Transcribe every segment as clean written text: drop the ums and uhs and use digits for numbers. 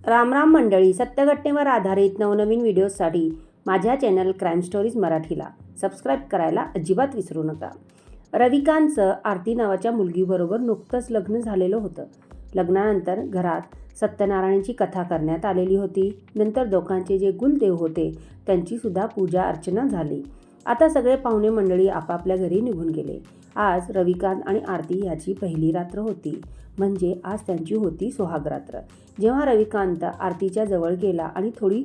राम राम मंडळी, सत्यघटनेवर आधारित नवनवीन व्हिडिओसाठी माझ्या चॅनल क्राईम स्टोरीज मराठीला सबस्क्राईब करायला अजिबात विसरू नका. रविकांतचं आरती नावाच्या मुलगीबरोबर नुकतंच लग्न झालेलं होतं. लग्नानंतर घरात सत्यनारायणाची कथा करण्यात आलेली होती. नंतर दोघांचे जे कुलदेव होते त्यांची सुद्धा पूजा अर्चना झाली. आता सगळे पाहुणे मंडळी आपापल्या घरी निघून गेले. आज रविकांत आणि आरती याची पहिली रात्र होती, म्हणजे आज त्यांची होती सुहागरात्र. जेव्हा रविकांत आरतीच्या जवळ गेला आणि थोडी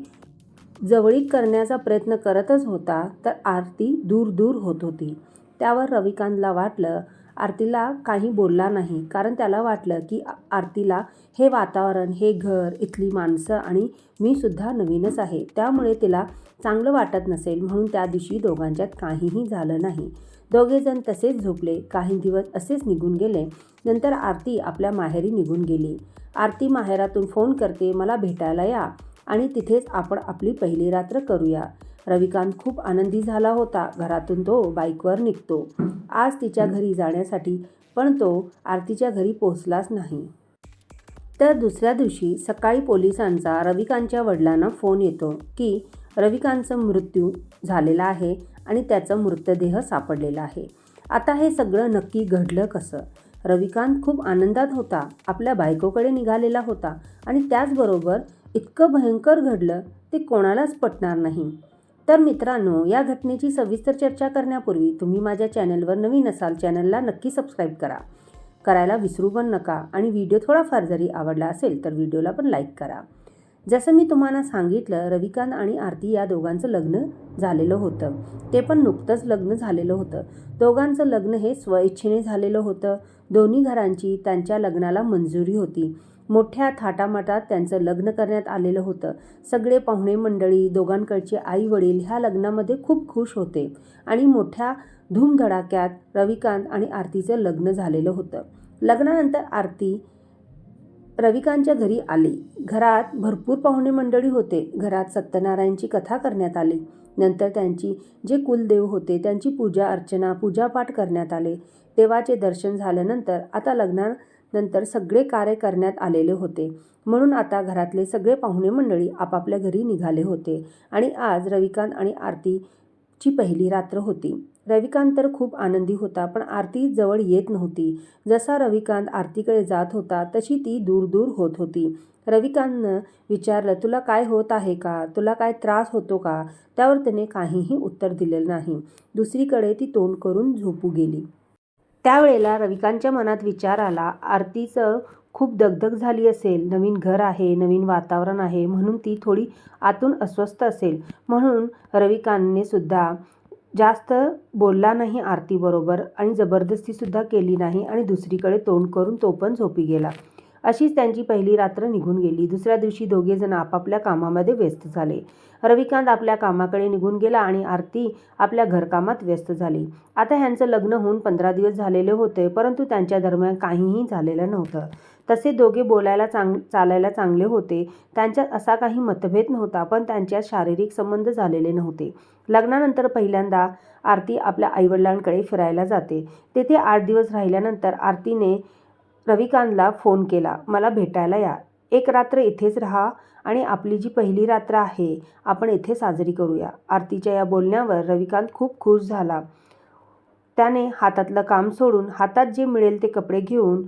जवळीक करण्याचा प्रयत्न करतच होता, तर आरती दूर दूर होत होती. त्यावर रविकांतला वाटलं, आरतीला काही बोलला नाही, कारण त्याला वाटलं की आरतीला हे वातावरण, हे घर, इथली माणसं आणि मी सुद्धा नवीनच आहे, त्यामुळे तिला चांगलं वाटत नसेल, म्हणून त्या दिवशी दोघांच्यात काहीही झालं नाही. दोघेजण तसेच झोपले. काही दिवस असेच निघून गेले. नंतर आरती आपल्या माहेरी निघून गेली. आरती माहेरातून फोन करते, मला भेटायला या आणि तिथेच आपण आपली पहिली रात्र करूया. रविकांत खूप आनंदी झाला होता. घरातून तो बाईकवर निघतो आज तिच्या घरी जाण्यासाठी, पण तो आरतीच्या घरी पोहोचलाच नाही. तर दुसऱ्या दिवशी सकाळी पोलिसांचा रविकांतच्या वडिलांना फोन येतो की रविकांतचा मृत्यू झालेला आहे आणि त्याचा मृतदेह सापडलेला आहे. आता हे सगळं नक्की घडलं कसं? रविकांत खूप आनंदात होता, आपल्या बायकोकडे निघालेला होता आणि त्याचबरोबर इतकं भयंकर घडलं ते कोणालाच पटणार नाही. तर मित्रांनो, या घटनेची सविस्तर चर्चा करण्यापूर्वी तुम्ही माझ्या चॅनलवर नवीन असाल, चॅनलला नक्की सबस्क्राईब करायला विसरू पण नका आणि व्हिडिओ थोडाफार जरी आवडला असेल तर व्हिडिओला पण लाईक करा. जसं मी तुम्हाला सांगितलं, रविकांत आणि आरती या दोघांचं लग्न झालेलं होतं. ते पण नुकतंच लग्न झालेलं होतं. दोघांचं लग्न हे स्वइच्छेने झालेलं होतं. दोन्ही घरांची त्यांच्या लग्नाला मंजुरी होती. मोठ्या थाटामाटात त्यांचं लग्न करण्यात आलेलं होतं. सगळे पाहुणे मंडळी, दोघांकडचे आई वडील ह्या लग्नामध्ये खूप खुश होते आणि मोठ्या धूमधडाक्यात रविकांत आणि आरतीचं लग्न झालेलं होतं. लग्नानंतर आरती रविकांतच्या घरी आली. घरात भरपूर पाहुणे मंडळी होते. घरात सत्यनारायणची कथा करण्यात आली. नंतर त्यांची जे कुलदेव होते त्यांची पूजा अर्चना, पूजापाठ करण्यात आले. देवाचे दर्शन झाल्यानंतर आता लग्नानंतर सगळे कार्य करण्यात आलेले होते, म्हणून आता घरातले सगळे पाहुणे मंडळी आपापल्या घरी निघाले होते आणि आज रविकांत आणि आरतीची पहिली रात्र होती. रविकांत तर खूप आनंदी होता, पण आरती जवळ येत नव्हती. जसा रविकांत आरतीकडे जात होता तशी ती दूर दूर होत होती. रविकांतनं विचारलं, तुला काय होत आहे का? तुला काय त्रास होतो का? त्यावर त्याने काहीही उत्तर दिलेलं नाही. दुसरीकडे ती तोंड करून झोपू गेली. त्यावेळेला रविकांतच्या मनात विचार आला, आरतीचं खूप दगदग झाली असेल. नवीन घर आहे, नवीन वातावरण आहे, म्हणून ती थोडी आतून अस्वस्थ असेल. म्हणून रविकांतने सुद्धा जास्त बोलला नाही आरतीबरोबर आणि जबरदस्तीसुद्धा केली नाही आणि दुसरीकडे तोंड करून तो पण झोपी गेला. अशीच त्यांची पहिली रात्र निघून गेली. दुसऱ्या दिवशी दोघेजण आपापल्या कामामध्ये व्यस्त झाले. रविकांत आपल्या कामाकडे निघून गेला आणि आरती आपल्या घरकामात व्यस्त झाली. आता ह्यांचं लग्न होऊन 15 दिवस झालेले होते, परंतु त्यांच्या दरम्यान काहीही झालेलं नव्हतं. तसे दोघे बोलायला चालायला चांगले होते. त्यांच्यात असा काही मतभेद नव्हता, पण त्यांच्यात शारीरिक संबंध झालेले नव्हते. लग्नानंतर पहिल्यांदा आरती आपल्या आईवडिलांकडे फिरायला जाते. तेथे 8 दिवस राहिल्यानंतर आरतीने रविकांतला फोन केला, मला भेटायला या. एक रात्र इथेच राहा आणि आपली जी पहिली रात्र आहे आपण इथे साजरी करूया. आरतीच्या या बोलण्यावर रविकांत खूप खुश झाला. त्याने हातातलं काम सोडून हातात जे मिळेल ते कपडे घेऊन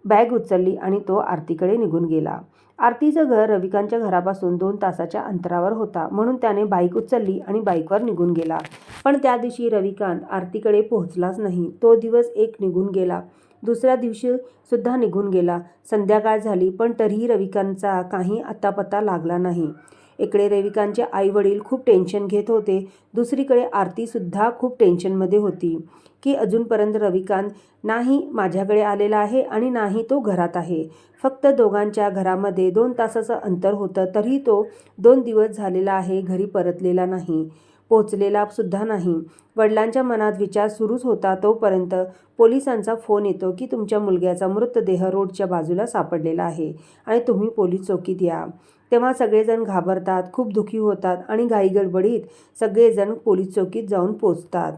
बॅग उचलली आणि तो आरतीकडे निघून गेला. आरतीचं घर रविकांतच्या घरापासून 2 तासाच्या अंतरावर होता, म्हणून त्याने बाईक उचलली आणि बाईकवर निघून गेला. पण त्या दिवशी रविकांत आरतीकडे पोहोचलाच नाही. तो दिवस एक निघून गेला. दुसऱ्या दिवशी सुद्धा निघून गेला. संध्याकाळ झाली, पण तरीही रविकांतचा काही अत्तापत्ता लागला नाही. इकडे रविकांतचे आई वडील खूप टेन्शन घेत होते. दुसरीकडे आरतीसुद्धा खूप टेन्शनमध्ये होती की अजूनपर्यंत रविकांत नाही माझ्याकडे आलेला आहे आणि नाही तो घरात आहे. फक्त दोघांच्या घरामध्ये 2 तासाचं अंतर होतं, तरीही तो 2 दिवस झालेला आहे घरी परतलेला नाही, पोचलेला सुद्धा नाही. वडिलांच्या मनात विचार सुरूच होता तोपर्यंत पोलिसांचा फोन येतो की तुमच्या मुलग्याचा मृतदेह रोडच्या बाजूला सापडलेला आहे आणि तुम्ही पोलीस चौकीत या. तेव्हा सगळेजण घाबरतात, खूप दुःखी होतात आणि घाईगडबडीत सगळेजण पोलीस चौकीत जाऊन पोचतात.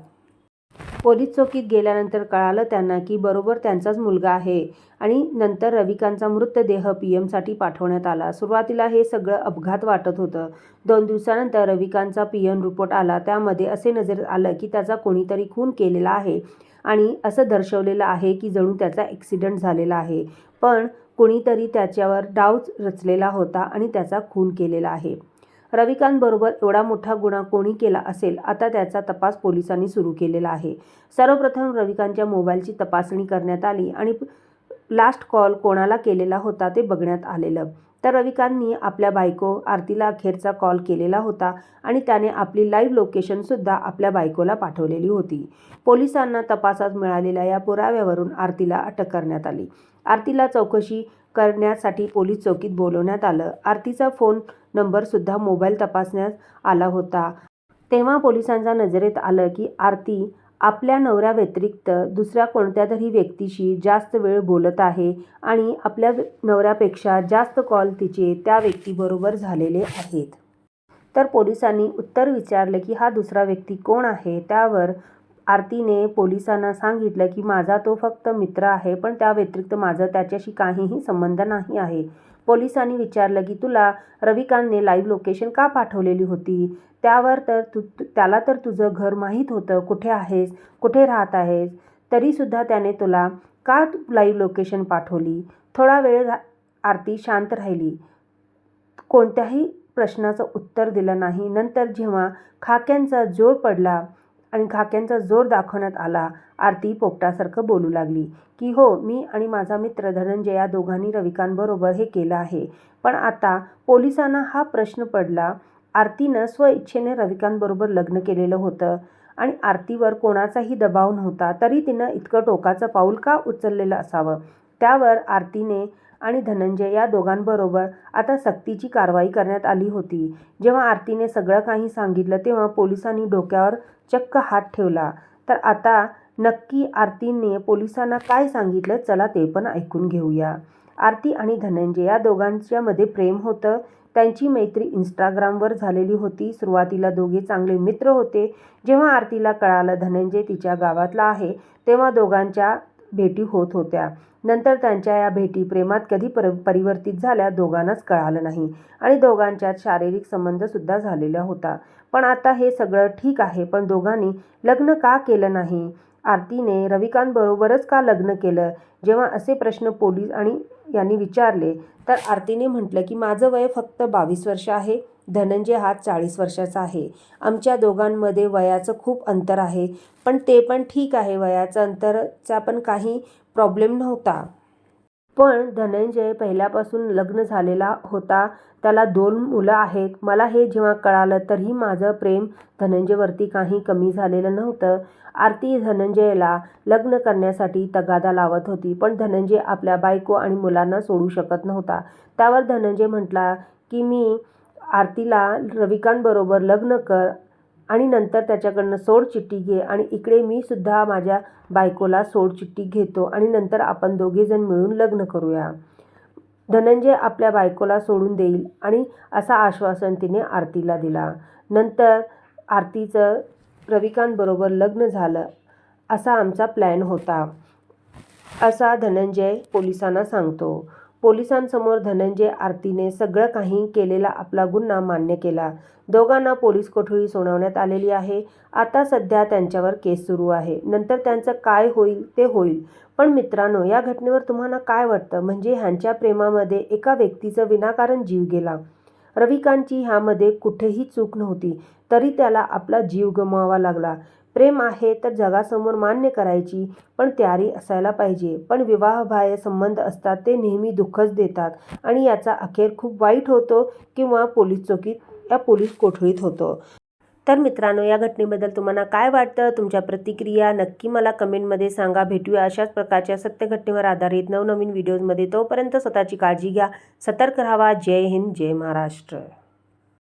पोलीस चौकीत गेल्यानंतर कळालं त्यांना की बरोबर त्यांचाच मुलगा आहे आणि नंतर रविकांतचा मृतदेह पीएमसाठी पाठवण्यात आला. सुरुवातीला हे सगळं अपघात वाटत होतं. 2 दिवसानंतर रविकांतचा पीएम रिपोर्ट आला. त्यामध्ये असे नजरेत आलं की त्याचा कोणीतरी खून केलेला आहे आणि असं दर्शवलेलं आहे की जणू त्याचा ॲक्सिडेंट झालेला आहे. पण कोणीतरी त्याच्यावर डाव रचलेला होता आणि त्याचा खून केलेला आहे. रविकांतबरोबर एवढा मोठा गुन्हा कोणी केला असेल, आता त्याचा तपास पोलिसांनी सुरू केलेला आहे. सर्वप्रथम रविकांतच्या मोबाईलची तपासणी करण्यात आली आणि लास्ट कॉल कोणाला केलेला होता ते बघण्यात आलेलं. तर रविकांतनी आपल्या बायको आरतीला अखेरचा कॉल केलेला होता आणि त्याने आपली लाईव्ह लोकेशनसुद्धा आपल्या बायकोला पाठवलेली होती. पोलिसांना तपासात मिळालेल्या या पुराव्यावरून आरतीला अटक करण्यात आली. आरतीला चौकशी करण्यासाठी पोलीस चौकीत बोलवण्यात आलं. आरतीचा फोन नंबरसुद्धा मोबाईल तपासण्यात आला होता. तेव्हा पोलिसांच्या नजरेत आलं की आरती आपल्या नवऱ्याव्यतिरिक्त दुसऱ्या कोणत्यातरी व्यक्तीशी जास्त वेळ बोलत आहे आणि आपल्या नवऱ्यापेक्षा जास्त कॉल तिचे त्या व्यक्तीबरोबर झालेले आहेत. तर पोलिसांनी उत्तर विचारलं की हा दुसरा व्यक्ती कोण आहे. त्यावर आरतीने पोलिसांना सांगितलं की माझा तो फक्त मित्र आहे, पण त्या व्यतिरिक्त माझं त्याच्याशी काहीही संबंध नाही आहे. पोलिसांनी विचारलं की तुला रविकांतने लाईव्ह लोकेशन का पाठवलेली होती. त्यावर तर त्याला तर तुझं घर माहीत होतं, कुठे आहेस, कुठे राहत आहेस, तरीसुद्धा त्याने तुला का लाईव्ह लोकेशन पाठवली. थोडा वेळ आरती शांत राहिली, कोणत्याही प्रश्नाचं उत्तर दिलं नाही. नंतर जेव्हा खाक्यांचा जोर पडला आणि खाक्यांचा जोर दाखवण्यात आला, आरती पोपटासारखं बोलू लागली की हो, मी आणि माझा मित्र धनंजय या दोघांनी रविकांतबरोबर हे केलं आहे. पण आता पोलिसांना हा प्रश्न पडला, आरतीनं स्वइच्छेने रविकांतबरोबर लग्न केलेलं होतं आणि आरतीवर कोणाचाही दबाव नव्हता, तरी तिनं इतकं टोकाचं पाऊल का उचललेलं असावं. त्यावर आरतीने आणि धनंजय या दोघांबरोबर आता सक्तीची कारवाई करण्यात आली होती. जेव्हा आरतीने सगळं काही सांगितलं तेव्हा पोलिसांनी डोक्यावर चक्क हात ठेवला. तर आता नक्की आरतीने पोलिसांना काय सांगितलं, चला ते पण ऐकून घेऊया. आरती आणि धनंजय या दोघांच्यामध्ये प्रेम होतं. त्यांची मैत्री इंस्टाग्रामवर झालेली होती. सुरुवातीला दोघे चांगले मित्र होते. जेव्हा आरतीला कळालं धनंजय तिच्या गावातला आहे, तेव्हा दोघांच्या भेटी होत होत्या. नंतर त्यांच्या या भेटी प्रेमात कधी परिवर्तित झाल्या दोघांनाच कळालं नाही आणि दोघांच्यात शारीरिक संबंधसुद्धा झालेला होता. पण आता हे सगळं ठीक आहे, पण दोघांनी लग्न का केलं नाही. आरतीने रविकांतबरोबरच का लग्न केलं. जेव्हा असे प्रश्न पोलीस आणि यांनी विचारले तर आरतीने म्हटलं की माझं वय फक्त 22 वर्ष आहे, धनंजय हा 40 वर्षाचा आहे. आमच्या दोघांमध्ये वयाचं खूप अंतर आहे, पण ते पण ठीक आहे, वयाचं अंतरचा पण काही प्रॉब्लेम नव्हता. पण धनंजय पहिल्यापासून लग्न झालेला होता, त्याला 2 मुलं आहेत. मला हे जेव्हा कळालं तरीही माझं प्रेम धनंजयवरती काही कमी झालेलं नव्हतं. आरती धनंजयला लग्न करण्यासाठी तगादा लावत होती, पण धनंजय आपल्या बायको आणि मुलांना सोडू शकत नव्हता. त्यावर धनंजय म्हटला की मी आरतीला रविकांतबरोबर लग्न कर आणि नंतर त्याच्याकडनं सोडचिठ्ठी घे आणि इकडे मी सुद्धा माझ्या बायकोला सोडचिठ्ठी घेतो आणि नंतर आपण दोघेजण मिळून लग्न करूया. धनंजय आपल्या बायकोला सोडून देईल आणि असं आश्वासन तिने आरतीला दिला. नंतर आरतीचं रविकांतबरोबर लग्न झालं, असा आमचा प्लॅन होता, असा धनंजय पोलिसांना सांगतो. पोलिसांसमोर धनंजय आरतीने सगळं काही केलेला आपला गुन्हा मान्य केला. दोघांना पोलीस कोठडी सुनावण्यात आलेली आहे. आता सध्या त्यांच्यावर केस सुरू आहे. नंतर त्यांचं काय होईल ते होईल. पण मित्रांनो, या घटनेवर तुम्हाला काय वाटतं. म्हणजे ह्यांच्या प्रेमामध्ये एका व्यक्तीचा विनाकारण जीव गेला. रविकांतची ह्यामध्ये कुठेही चूक नव्हती, तरी त्याला आपला जीव गमवावा लागला. प्रेम आहे तर जगासमोर मान्य करायची पण तयारी असायला पाहिजे. पण विवाहबाह्य संबंध असतात ते नेहमी दुःखच देतात आणि याचा अखेर खूप वाईट होतो किंवा पोलीस चौकीत या पोलीस कोठडीत होतो. तर मित्रांनो, या घटनेबद्दल तुम्हाला काय वाटतं, तुमच्या प्रतिक्रिया नक्की मला कमेंटमध्ये सांगा. भेटूया अशाच प्रकारच्या सत्य घटनेवर आधारित नवनवीन व्हिडिओजमध्ये. तोपर्यंत स्वतःची काळजी घ्या, सतर्क राहा. जय हिंद, जय महाराष्ट्र.